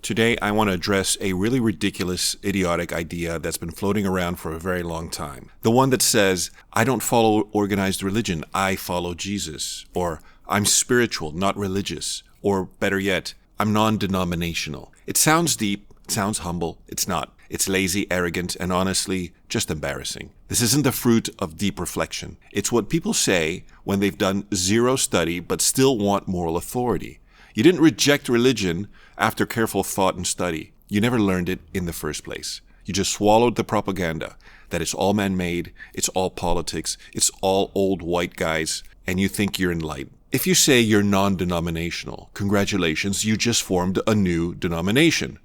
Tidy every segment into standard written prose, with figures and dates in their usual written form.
Today, I want to address a really ridiculous, idiotic idea that's been floating around for a very long time. The one that says, I don't follow organized religion, I follow Jesus. Or, I'm spiritual, not religious. Or, better yet, I'm non-denominational. It sounds deep, it sounds humble, it's not. It's lazy, arrogant, and honestly, just embarrassing. This isn't the fruit of deep reflection. It's what people say when they've done zero study but still want moral authority. You didn't reject religion after careful thought and study. You never learned it in the first place. You just swallowed the propaganda that it's all man-made, it's all politics, it's all old white guys, and you think you're enlightened. If you say you're non-denominational, congratulations, you just formed a new denomination.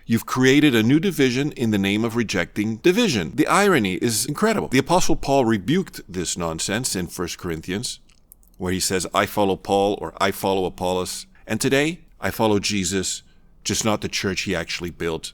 You've created a new division in the name of rejecting division. The irony is incredible. The Apostle Paul rebuked this nonsense in 1 Corinthians, where he says, I follow Paul or I follow Apollos. And today, I follow Jesus, just not the church he actually built.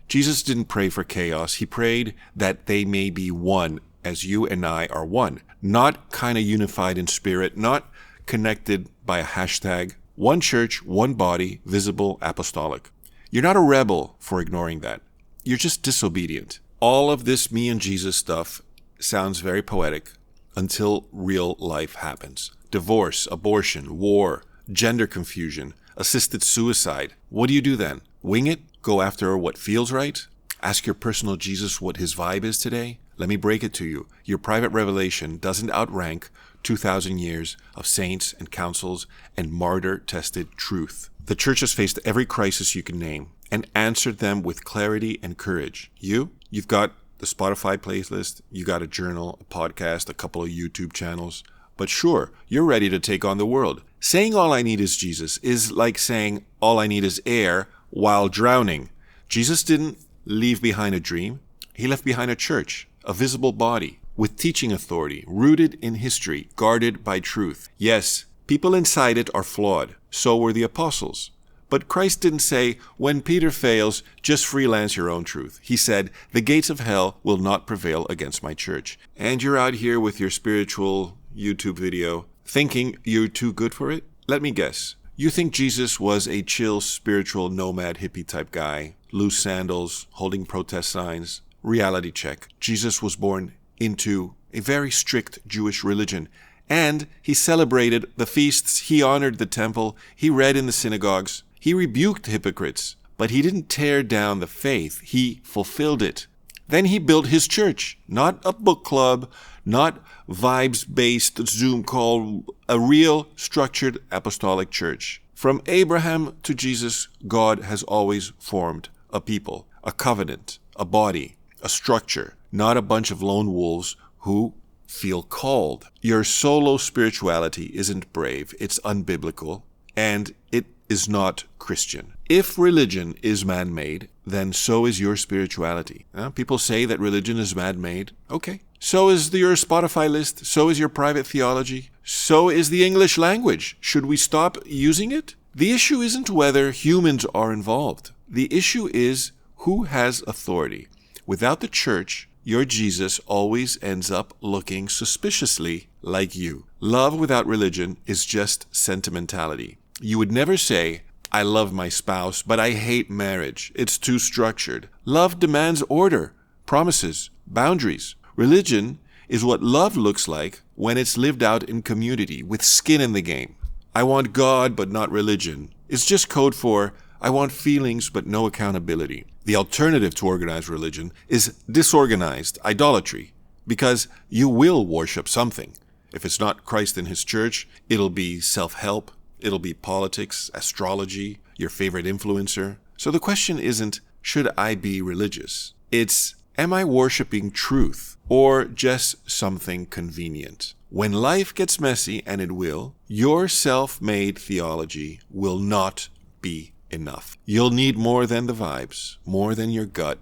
Jesus didn't pray for chaos. He prayed that they may be one as you and I are one. Not kind of unified in spirit, not connected by a hashtag. One church, one body, visible, apostolic. You're not a rebel for ignoring that. You're just disobedient. All of this me and Jesus stuff sounds very poetic until real life happens. Divorce, abortion, war, gender confusion, assisted suicide. What do you do then? Wing it? Go after what feels right? Ask your personal Jesus what his vibe is today? Let me break it to you. Your private revelation doesn't outrank 2,000 years of saints and councils and martyr-tested truth. The church has faced every crisis you can name and answered them with clarity and courage. You've got the Spotify playlist, you got a journal, a podcast, a couple of YouTube channels. But sure, you're ready to take on the world. Saying all I need is Jesus is like saying all I need is air while drowning. Jesus didn't leave behind a dream. He left behind a church, a visible body, with teaching authority, rooted in history, guarded by truth. Yes, people inside it are flawed. So were the apostles. But Christ didn't say, when Peter fails, just freelance your own truth. He said, the gates of hell will not prevail against my church. And you're out here with your spiritual YouTube video, thinking you're too good for it? Let me guess. You think Jesus was a chill, spiritual, nomad, hippie type guy, loose sandals, holding protest signs? Reality check. Jesus was born into a very strict Jewish religion. And he celebrated the feasts, he honored the temple, he read in the synagogues, he rebuked hypocrites, but he didn't tear down the faith, he fulfilled it. Then he built his church, not a book club, not vibes-based Zoom call, a real structured apostolic church. From Abraham to Jesus, God has always formed a people, a covenant, a body, a structure, not a bunch of lone wolves who feel called. Your solo spirituality isn't brave, it's unbiblical, and it is not Christian. If religion is man-made, then so is your spirituality. People say that religion is man-made. Okay. So is your Spotify list. So is your private theology. So is the English language. Should we stop using it? The issue isn't whether humans are involved. The issue is who has authority. Without the church, your Jesus always ends up looking suspiciously like you. Love without religion is just sentimentality. You would never say, I love my spouse, but I hate marriage. It's too structured. Love demands order, promises, boundaries. Religion is what love looks like when it's lived out in community, with skin in the game. I want God, but not religion. It's just code for, I want feelings, but no accountability. The alternative to organized religion is disorganized idolatry, because you will worship something. If it's not Christ and his church, it'll be self-help, it'll be politics, astrology, your favorite influencer. So the question isn't, should I be religious? It's, am I worshiping truth or just something convenient? When life gets messy, and it will, your self-made theology will not be enough. You'll need more than the vibes, more than your gut.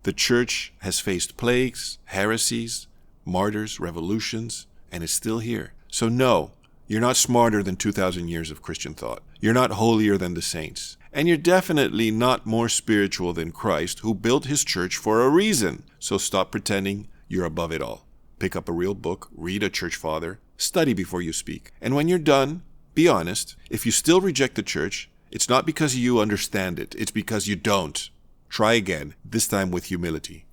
The church has faced plagues, heresies, martyrs, revolutions, and is still here. So no, you're not smarter than 2,000 years of Christian thought. You're not holier than the saints. And you're definitely not more spiritual than Christ, who built his church for a reason. So stop pretending you're above it all. Pick up a real book, read a church father, study before you speak. And when you're done, be honest. If you still reject the church, It's not because you understand it. It's because you don't. Try again, this time with humility.